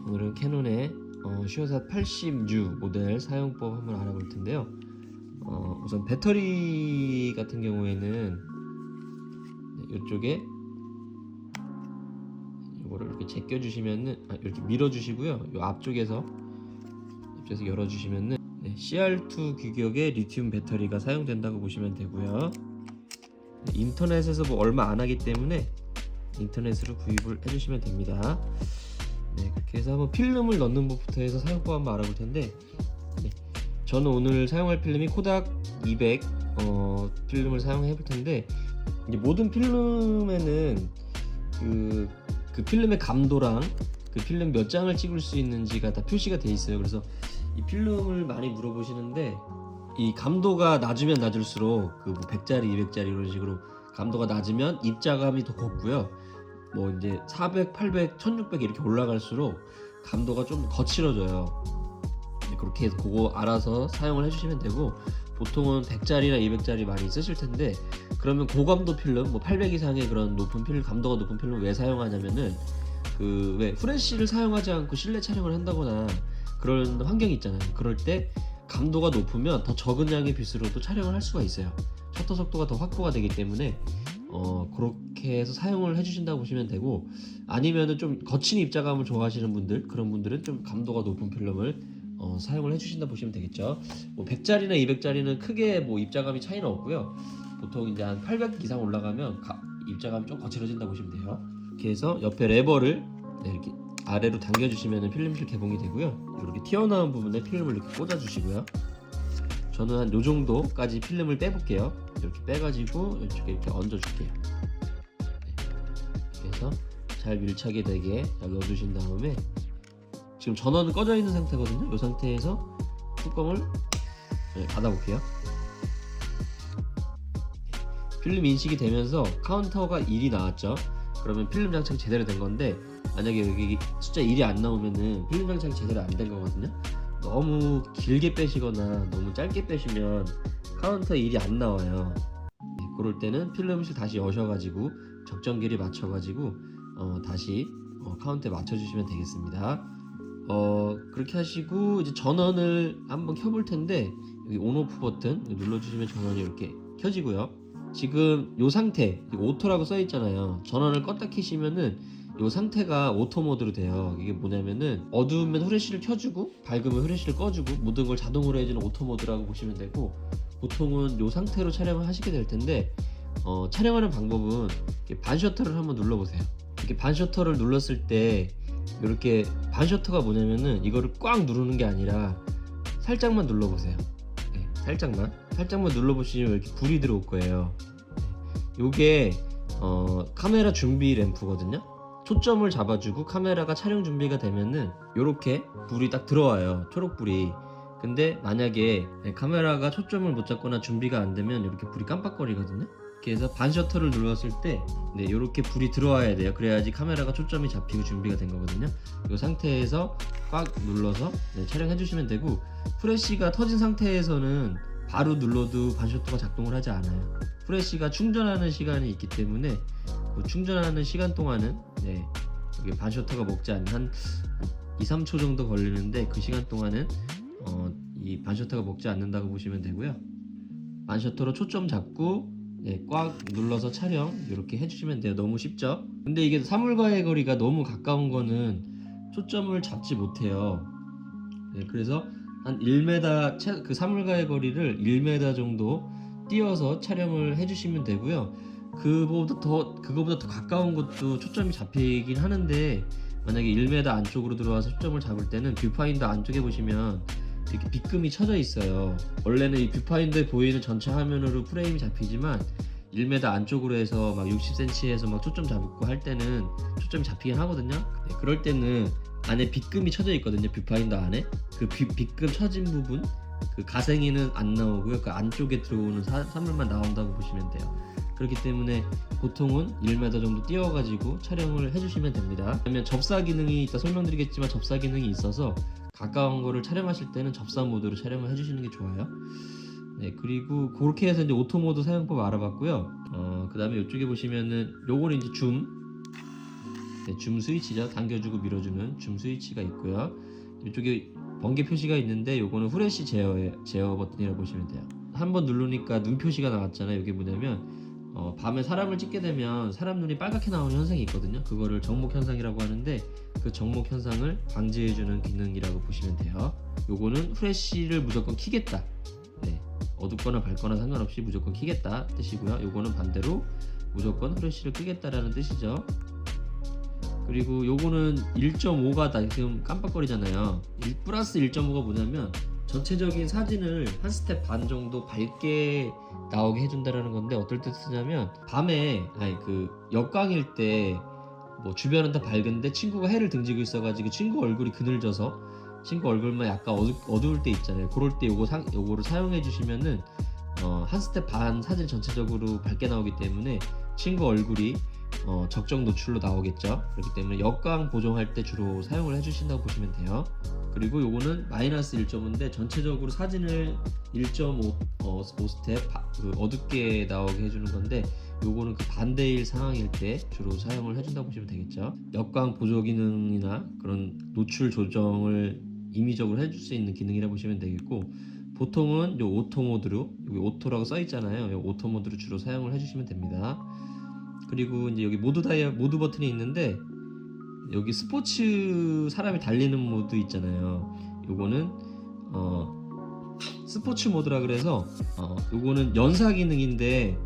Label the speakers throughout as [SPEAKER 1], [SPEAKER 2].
[SPEAKER 1] 오늘은 캐논의 슈어샷 80U 모델 사용법 한번 알아볼 텐데요. 우선 배터리 같은 경우에는 이쪽에 이거를 이렇게 제껴 주시면은 이렇게 밀어 주시고요. 이 앞쪽에서 열어 주시면은 CR2 규격의 리튬 배터리가 사용된다고 보시면 되고요. 인터넷에서 뭐 얼마 안 하기 때문에 인터넷으로 구입을 해주시면 됩니다. 그렇게 해서 한번 필름을 넣는 법부터 해서 사용법 한번 알아볼 텐데, 저는 오늘 사용할 필름이 코닥 200 필름을 사용해 볼 텐데, 이제 모든 필름에는 그 필름의 감도랑 그 필름 몇 장을 찍을 수 있는지가 다 표시가 돼 있어요. 그래서 이 필름을 많이 물어보시는데, 이 감도가 낮으면 낮을수록 그 뭐 100짜리, 200짜리 이런 식으로 감도가 낮으면 입자감이 더 곱고요. 뭐 이제 400, 800, 1600 이렇게 올라갈수록 감도가 좀 거칠어져요. 그렇게 해서 그거 알아서 사용을 해주시면 되고, 보통은 100짜리나 200짜리 많이 쓰실 텐데, 그러면 고감도 필름, 뭐 800 이상의 그런 높은 필름, 감도가 높은 필름 왜 사용하냐면은 왜 프레쉬를 사용하지 않고 실내 촬영을 한다거나 그런 환경이 있잖아요. 그럴 때 감도가 높으면 더 적은 양의 빛으로도 촬영을 할 수가 있어요. 셔터 속도가 더 확보가 되기 때문에 그렇게 해서 사용을 해주신다고 보시면 되고, 아니면은 좀 거친 입자감을 좋아하시는 분들, 그런 분들은 좀 감도가 높은 필름을 사용을 해주신다 보시면 되겠죠. 뭐 100짜리나 200짜리는 크게 뭐 입자감이 차이는 없고요. 보통 이제 한 800 이상 올라가면 입자감이 좀 거칠어진다 보시면 돼요. 이렇게 해서 옆에 레버를 이렇게 아래로 당겨주시면 필름실 개봉이 되고요. 이렇게 튀어나온 부분에 필름을 이렇게 꽂아주시고요. 저는 한 요 정도까지 필름을 빼볼게요. 이렇게 빼가지고 이쪽에 이렇게 얹어줄게요. 이렇게 해서 잘 밀착이 되게 잘 넣어주신 다음에, 지금 전원은 꺼져 있는 상태거든요. 이 상태에서 뚜껑을 닫아볼게요. 필름 인식이 되면서 카운터가 1이 나왔죠. 그러면 필름 장착이 제대로 된 건데, 만약에 여기 숫자 1이 안 나오면은 필름 장착이 제대로 안 된 거거든요. 너무 길게 빼시거나 너무 짧게 빼시면 카운터 1이 안 나와요. 그럴 때는 필름실 다시 여셔가지고 적정 길이 맞춰가지고 다시 카운트에 맞춰주시면 되겠습니다. 그렇게 하시고 이제 전원을 한번 켜볼 텐데, 여기 온오프 버튼 눌러주시면 전원이 이렇게 켜지고요. 지금 요 상태, 오토라고 써 있잖아요. 전원을 껐다 켜시면은 요 상태가 오토 모드로 돼요. 이게 뭐냐면은 어두우면 후레쉬를 켜주고 밝으면 후레쉬를 꺼주고 모든 걸 자동으로 해주는 오토 모드라고 보시면 되고, 보통은 요 상태로 촬영을 하시게 될 텐데, 촬영하는 방법은 반 셔터를 한번 눌러보세요. 이렇게 반 셔터를 눌렀을 때, 이렇게 반 셔터가 뭐냐면은 이거를 꽉 누르는 게 아니라 살짝만 눌러보세요. 살짝만 눌러보시면 이렇게 불이 들어올 거예요. 요게 카메라 준비 램프거든요. 초점을 잡아주고 카메라가 촬영 준비가 되면은 요렇게 불이 딱 들어와요. 초록불이. 근데 만약에 카메라가 초점을 못 잡거나 준비가 안 되면 이렇게 불이 깜빡거리거든요. 그래서 반 셔터를 눌렀을 때 이렇게 불이 들어와야 돼요. 그래야지 카메라가 초점이 잡히고 준비가 된 거거든요. 이 상태에서 꽉 눌러서 촬영해 주시면 되고, 프레쉬가 터진 상태에서는 바로 눌러도 반 셔터가 작동을 하지 않아요. 프레쉬가 충전하는 시간이 있기 때문에 그 충전하는 시간 동안은 이게 반 셔터가 먹지 않는 한 2-3초 정도 걸리는데, 그 시간 동안은 이 반 셔터가 먹지 않는다고 보시면 되고요. 반 셔터로 초점 잡고 꽉 눌러서 촬영 이렇게 해주시면 돼요. 너무 쉽죠? 근데 이게 사물과의 거리가 너무 가까운 거는 초점을 잡지 못해요. 그래서 한 1m, 그 사물과의 거리를 1m 정도 띄어서 촬영을 해주시면 되고요. 그거보다 더 가까운 것도 초점이 잡히긴 하는데, 만약에 1m 안쪽으로 들어와서 초점을 잡을 때는 뷰파인더 안쪽에 보시면 이렇게 빗금이 쳐져 있어요. 원래는 이 뷰파인더에 보이는 전체 화면으로 프레임이 잡히지만 1m 안쪽으로 해서 막 60cm에서 막 초점 잡고 할 때는 초점이 잡히긴 하거든요. 그럴 때는 안에 빗금이 쳐져 있거든요. 뷰파인더 안에 그 빗금 쳐진 부분, 그 가생이는 안 나오고요. 그 안쪽에 들어오는 사물만 나온다고 보시면 돼요. 그렇기 때문에 보통은 1m 정도 띄워가지고 촬영을 해주시면 됩니다. 그러면 접사 기능이 이따 설명드리겠지만, 접사 기능이 있어서 가까운 거를 촬영하실 때는 접사 모드로 촬영을 해주시는 게 좋아요. 그리고 그렇게 해서 이제 오토 모드 사용법 알아봤고요. 그 다음에 이쪽에 보시면은 요거는 이제 줌 네, 줌 스위치죠. 당겨주고 밀어주는 줌 스위치가 있고요. 이쪽에 번개 표시가 있는데 요거는 후레쉬 제어 버튼이라고 보시면 돼요. 한번 누르니까 눈 표시가 나왔잖아요. 이게 뭐냐면 밤에 사람을 찍게 되면 사람 눈이 빨갛게 나오는 현상이 있거든요. 그거를 정목 현상이라고 하는데 그 정목 현상을 방지해주는 기능이라고 보시면 돼요. 요거는 후레쉬를 무조건 켜겠다. 네, 어둡거나 밝거나 상관없이 무조건 켜겠다 뜻이고요. 요거는 반대로 무조건 후레쉬를 끄겠다라는 뜻이죠. 그리고 요거는 1.5가 다 지금 깜빡거리잖아요. 플러스 1.5가 뭐냐면 전체적인 사진을 한 스텝 반 정도 밝게 나오게 해준다라는 건데, 어떨 때 쓰냐면 밤에 그 역광일 때 뭐 주변은 다 밝은데 친구가 해를 등지고 있어가지고 친구 얼굴이 그늘져서 친구 얼굴만 약간 어두울 때 있잖아요. 그럴 때 요거를 사용해 주시면은 한 스텝 반 사진 전체적으로 밝게 나오기 때문에 친구 얼굴이 적정 노출로 나오겠죠. 그렇기 때문에 역광 보정할 때 주로 사용을 해주신다고 보시면 돼요. 그리고 요거는 마이너스 1.5인데 전체적으로 사진을 1.5 스텝 어둡게 나오게 해주는 건데, 요거는 그 반대일 상황일 때 주로 사용을 해준다고 보시면 되겠죠. 역광 보조 기능이나 그런 노출 조정을 임의적으로 해줄 수 있는 기능이라 보시면 되겠고, 보통은 요 오토 모드로, 여기 오토라고 써 있잖아요. 요 오토 모드로 주로 사용을 해주시면 됩니다. 그리고 이제 여기 모드 버튼이 있는데, 여기 스포츠 사람이 달리는 모드 있잖아요. 요거는 스포츠 모드라 그래서 요거는 연사 기능인데,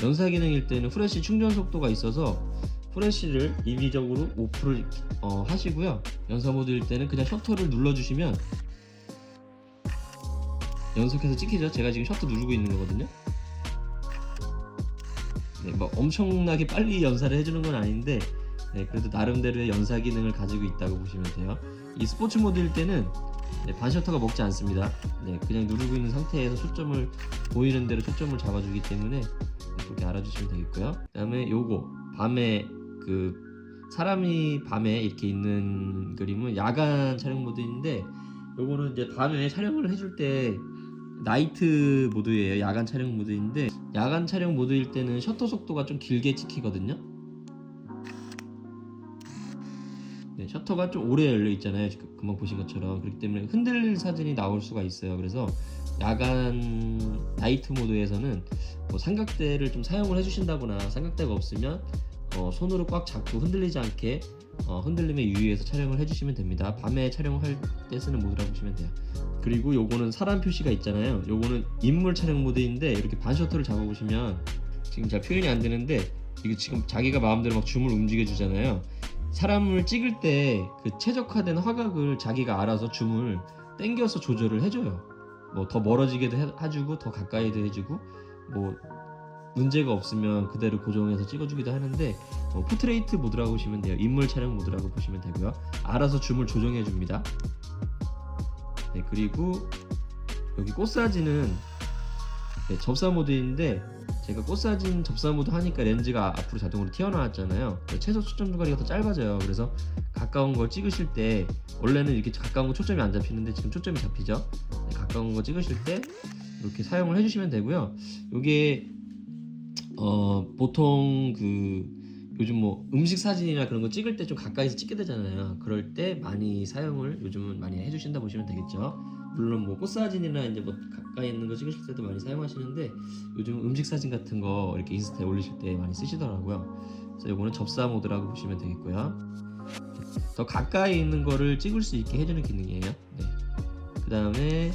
[SPEAKER 1] 연사 기능일 때는 후레쉬 충전 속도가 있어서 후레쉬를 임의적으로 오프를 하시고요. 연사 모드일 때는 그냥 셔터를 눌러주시면 연속해서 찍히죠. 제가 지금 셔터 누르고 있는 거거든요. 네, 뭐 엄청나게 빨리 연사를 해주는 건 아닌데, 네, 그래도 나름대로의 연사 기능을 가지고 있다고 보시면 돼요. 이 스포츠 모드일 때는 반셔터가 먹지 않습니다. 네, 그냥 누르고 있는 상태에서 초점을 보이는 대로 초점을 잡아주기 때문에 그렇게 알아주시면 되겠고요. 그 다음에 요거 밤에 그 사람이 밤에 이렇게 있는 그림은 야간 촬영 모드인데, 요거는 이제 밤에 촬영을 해줄 때 나이트 모드예요. 야간 촬영 모드인데, 야간 촬영 모드일 때는 셔터 속도가 좀 길게 찍히거든요. 네, 셔터가 좀 오래 열려 있잖아요. 금방 보신 것처럼. 그렇기 때문에 흔들릴 사진이 나올 수가 있어요. 그래서 야간 나이트 모드에서는 뭐 삼각대를 좀 사용을 해주신다거나, 삼각대가 없으면 손으로 꽉 잡고 흔들리지 않게 흔들림에 유의해서 촬영을 해주시면 됩니다. 밤에 촬영할 때 쓰는 모드라고 보시면 돼요. 그리고 요거는 사람 표시가 있잖아요. 요거는 인물 촬영 모드인데, 이렇게 반셔터를 잡아보시면 지금 잘 표현이 안 되는데, 이게 지금 자기가 마음대로 막 줌을 움직여 주잖아요. 사람을 찍을 때 그 최적화된 화각을 자기가 알아서 줌을 당겨서 조절을 해줘요. 뭐 더 멀어지게도 해주고 더 가까이도 해주고, 뭐 문제가 없으면 그대로 고정해서 찍어주기도 하는데, 포트레이트 모드라고 보시면 돼요. 인물 촬영 모드라고 보시면 되고요. 알아서 줌을 조정해 줍니다. 네, 그리고 여기 꽃사진은 접사 모드인데, 제가 꽃사진 접사 모드 하니까 렌즈가 앞으로 자동으로 튀어나왔잖아요. 최소 초점 두가리가 더 짧아져요. 그래서 가까운 걸 찍으실 때, 원래는 이렇게 가까운 거 초점이 안 잡히는데 지금 초점이 잡히죠. 네, 가까운 거 찍으실 때 이렇게 사용을 해주시면 되고요. 이게 보통 요즘 뭐 음식 사진이나 그런 거 찍을 때 좀 가까이서 찍게 되잖아요. 그럴 때 많이 사용을 요즘은 많이 해주신다 보시면 되겠죠. 물론 뭐 꽃사진이나 이제 뭐 가까이 있는 거 찍으실 때도 많이 사용하시는데, 요즘 음식 사진 같은 거 이렇게 인스타에 올리실 때 많이 쓰시더라고요. 그래서 요거는 접사 모드라고 보시면 되겠고요. 더 가까이 있는 거를 찍을 수 있게 해주는 기능이에요. 네. 그 다음에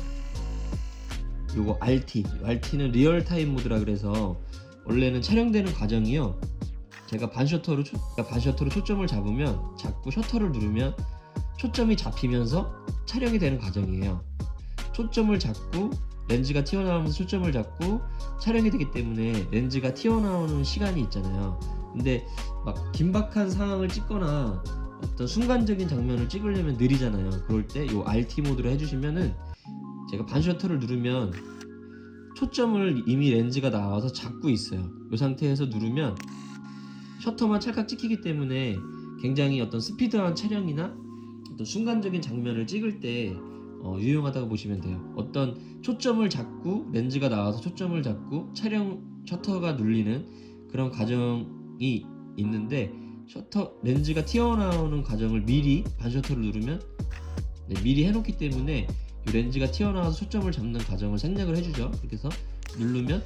[SPEAKER 1] 요거 RT는 리얼타임 모드라 그래서, 원래는 촬영되는 과정이요, 제가 반셔터로 초점을 잡으면, 자꾸 셔터를 누르면 초점이 잡히면서 촬영이 되는 과정이에요. 초점을 잡고 렌즈가 튀어나오면서 초점을 잡고 촬영이 되기 때문에 렌즈가 튀어나오는 시간이 있잖아요. 근데 막 긴박한 상황을 찍거나 어떤 순간적인 장면을 찍으려면 느리잖아요. 그럴 때 이 RT 모드로 해주시면은, 제가 반셔터를 누르면 초점을 이미 렌즈가 나와서 잡고 있어요. 이 상태에서 누르면 셔터만 찰칵 찍히기 때문에 굉장히 어떤 스피드한 촬영이나 어떤 순간적인 장면을 찍을 때 유용하다고 보시면 돼요. 어떤 초점을 잡고 렌즈가 나와서 초점을 잡고 촬영 셔터가 눌리는 그런 과정이 있는데, 셔터 렌즈가 튀어나오는 과정을 미리 반셔터를 누르면 미리 해놓기 때문에 이 렌즈가 튀어나와서 초점을 잡는 과정을 생략을 해주죠. 그렇게 해서 누르면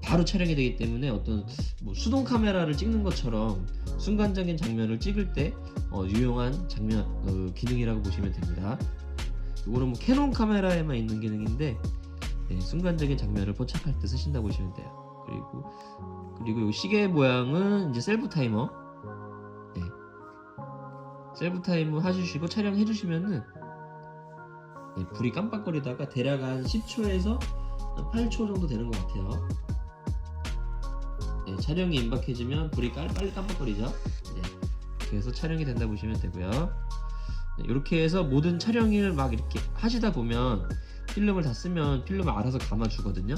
[SPEAKER 1] 바로 촬영이 되기 때문에 어떤 뭐 수동 카메라를 찍는 것처럼 순간적인 장면을 찍을 때 유용한 기능이라고 보시면 됩니다. 이거는 뭐 캐논 카메라에만 있는 기능인데 순간적인 장면을 포착할 때 쓰신다고 보시면 돼요. 그리고 이 시계 모양은 이제 셀프 타이머. 셀프 타이머 해주시고 촬영해 주시면은 불이 깜빡거리다가 대략 한 10초에서 8초 정도 되는 것 같아요. 촬영이 임박해지면 불이 빨리 깜빡거리죠. 그래서 촬영이 된다 보시면 되고요. 이렇게 해서 모든 촬영을 막 이렇게 하시다 보면 필름을 다 쓰면 필름을 알아서 감아주거든요.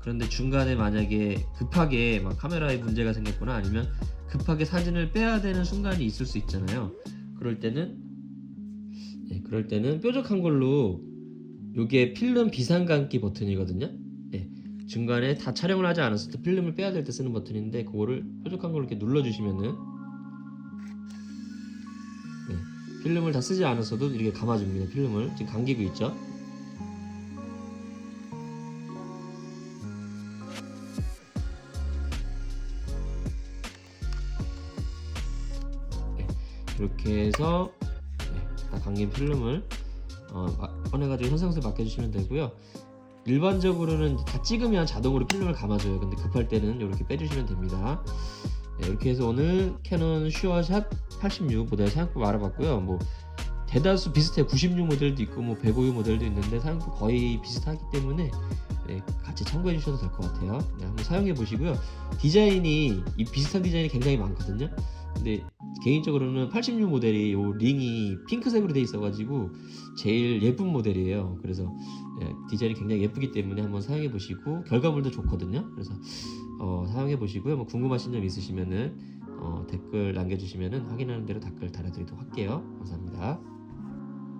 [SPEAKER 1] 그런데 중간에 만약에 급하게 막 카메라에 문제가 생겼거나 아니면 급하게 사진을 빼야 되는 순간이 있을 수 있잖아요. 그럴 때는 뾰족한 걸로, 요게 필름 비상감기 버튼이거든요. 중간에 다 촬영을 하지 않았을 때 필름을 빼야 될 때 쓰는 버튼인데, 그거를 뾰족한 걸로 이렇게 눌러주시면은 필름을 다 쓰지 않았어도 이렇게 감아줍니다. 필름을 지금 감기고 있죠. 이렇게 해서 다 감긴 필름을 꺼내가지고 현상소에 맡겨주시면 되고요. 일반적으로는 다 찍으면 자동으로 필름을 감아줘요. 근데 급할 때는 이렇게 빼주시면 됩니다. 이렇게 해서 오늘 캐논 슈어샷 86 모델 사용법 알아봤고요. 뭐 대다수 비슷해요. 96 모델도 있고 뭐 105 모델도 있는데 사용법 거의 비슷하기 때문에 같이 참고해 주셔도 될 것 같아요. 한번 사용해 보시고요. 디자인이 비슷한 디자인이 굉장히 많거든요. 근데 개인적으로는 86 모델이 요 링이 핑크색으로 돼 있어가지고 제일 예쁜 모델이에요. 그래서 디자인이 굉장히 예쁘기 때문에 한번 사용해 보시고 결과물도 좋거든요. 그래서 사용해 보시고요. 뭐 궁금하신 점 있으시면은 댓글 남겨주시면은 확인하는 대로 댓글 달아드리도록 할게요. 감사합니다.